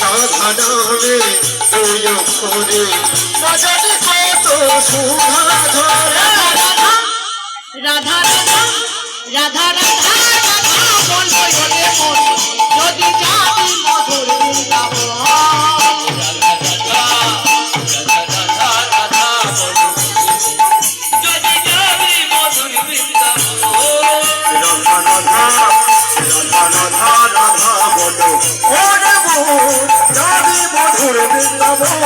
রাধা নামে তুই করে বাজারে কত শোভা ধরে। রাধা রাধা রাধা রাধা রাধা বলো ওরে মন যদি যাবি মধুর বৃন্দাবন। যাবি মধুর বৃন্দাবন।